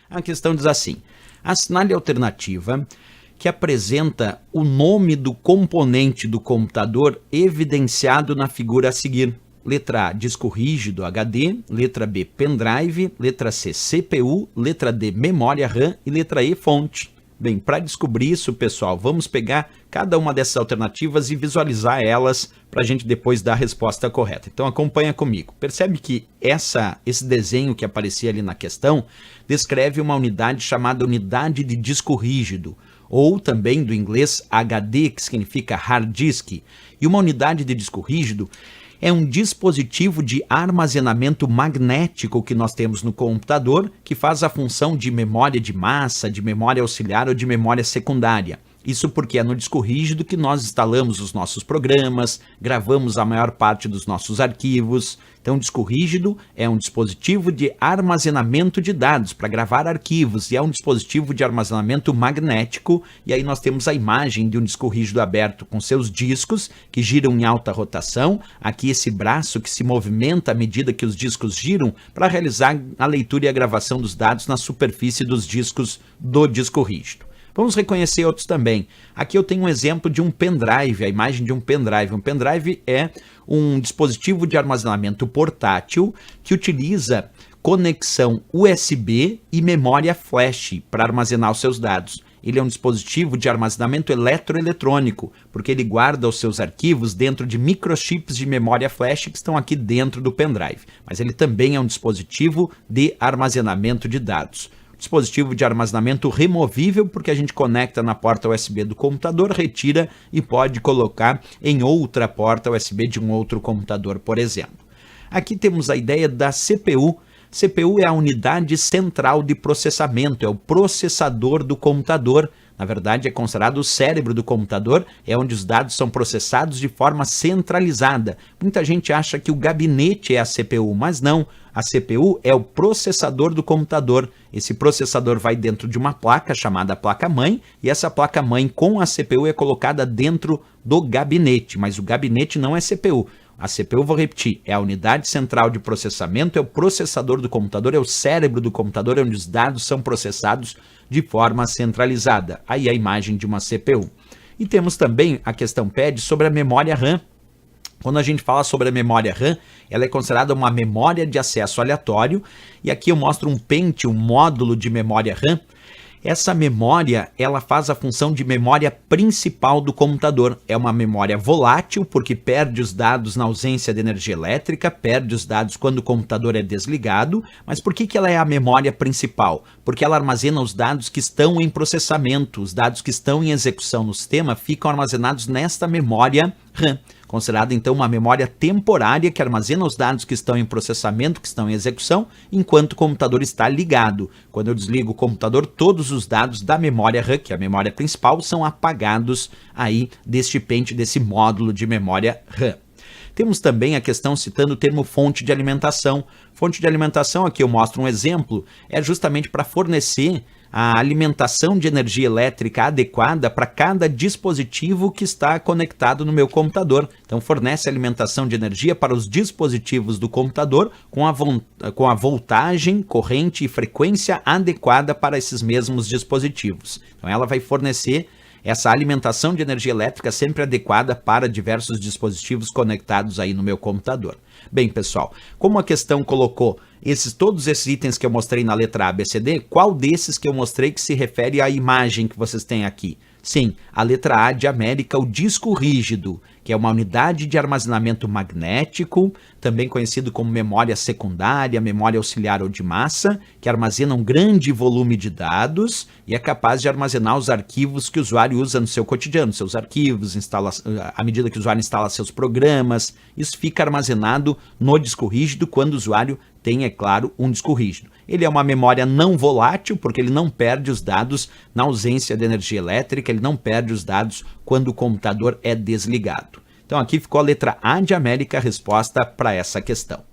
A questão diz assim: assinale a alternativa que apresenta o nome do componente do computador evidenciado na figura a seguir. Letra A, disco rígido HD, letra B, pendrive, letra C, CPU, letra D, memória RAM e letra E, fonte. Bem, para descobrir isso, pessoal, vamos pegar cada uma dessas alternativas e visualizar elas para a gente depois dar a resposta correta. Então acompanha comigo. Percebe que esse desenho que aparecia ali na questão descreve uma unidade chamada unidade de disco rígido, ou também do inglês HD, que significa hard disk. E uma unidade de disco rígido é um dispositivo de armazenamento magnético que nós temos no computador, que faz a função de memória de massa, de memória auxiliar ou de memória secundária. Isso porque é no disco rígido que nós instalamos os nossos programas, gravamos a maior parte dos nossos arquivos. Então, o disco rígido é um dispositivo de armazenamento de dados para gravar arquivos e é um dispositivo de armazenamento magnético. E aí nós temos a imagem de um disco rígido aberto com seus discos que giram em alta rotação. Aqui esse braço que se movimenta à medida que os discos giram para realizar a leitura e a gravação dos dados na superfície dos discos do disco rígido. Vamos reconhecer outros também. Aqui eu tenho um exemplo de um pendrive, a imagem de um pendrive. Um pendrive é um dispositivo de armazenamento portátil que utiliza conexão USB e memória flash para armazenar os seus dados. Ele é um dispositivo de armazenamento eletroeletrônico, porque ele guarda os seus arquivos dentro de microchips de memória flash que estão aqui dentro do pendrive. Mas ele também é um dispositivo de armazenamento de dados. Dispositivo de armazenamento removível, porque a gente conecta na porta USB do computador, retira e pode colocar em outra porta USB de um outro computador, por exemplo. Aqui temos a ideia da CPU. CPU é a unidade central de processamento, é o processador do computador. Na verdade, é considerado o cérebro do computador, é onde os dados são processados de forma centralizada. Muita gente acha que o gabinete é a CPU, mas não. A CPU é o processador do computador. Esse processador vai dentro de uma placa chamada placa-mãe, e essa placa-mãe com a CPU é colocada dentro do gabinete, mas o gabinete não é CPU. A CPU, vou repetir, é a unidade central de processamento, é o processador do computador, é o cérebro do computador, é onde os dados são processados de forma centralizada. Aí a imagem de uma CPU. E temos também, a questão pede, sobre a memória RAM. Quando a gente fala sobre a memória RAM, ela é considerada uma memória de acesso aleatório. E aqui eu mostro um pente, um módulo de memória RAM. Essa memória, ela faz a função de memória principal do computador. É uma memória volátil, porque perde os dados na ausência de energia elétrica, perde os dados quando o computador é desligado. Mas por que ela é a memória principal? Porque ela armazena os dados que estão em processamento, os dados que estão em execução no sistema ficam armazenados nesta memória RAM. Considerada então uma memória temporária que armazena os dados que estão em processamento, que estão em execução, enquanto o computador está ligado. Quando eu desligo o computador, todos os dados da memória RAM, que é a memória principal, são apagados aí deste pente, desse módulo de memória RAM. Temos também a questão citando o termo fonte de alimentação. Fonte de alimentação, aqui eu mostro um exemplo, é justamente para fornecer a alimentação de energia elétrica adequada para cada dispositivo que está conectado no meu computador. Então fornece alimentação de energia para os dispositivos do computador com a voltagem, corrente e frequência adequada para esses mesmos dispositivos. Então ela vai fornecer essa alimentação de energia elétrica sempre adequada para diversos dispositivos conectados aí no meu computador. Bem, pessoal, como a questão colocou todos esses itens que eu mostrei na letra A, B, C, D, qual desses que eu mostrei que se refere à imagem que vocês têm aqui? Sim, a letra A de América, o disco rígido, que é uma unidade de armazenamento magnético, também conhecido como memória secundária, memória auxiliar ou de massa, que armazena um grande volume de dados e é capaz de armazenar os arquivos que o usuário usa no seu cotidiano, seus arquivos, à medida que o usuário instala seus programas. Isso fica armazenado no disco rígido quando o usuário tem, é claro, um disco rígido. Ele é uma memória não volátil, porque ele não perde os dados na ausência de energia elétrica, ele não perde os dados quando o computador é desligado. Então aqui ficou a letra A de América, a resposta para essa questão.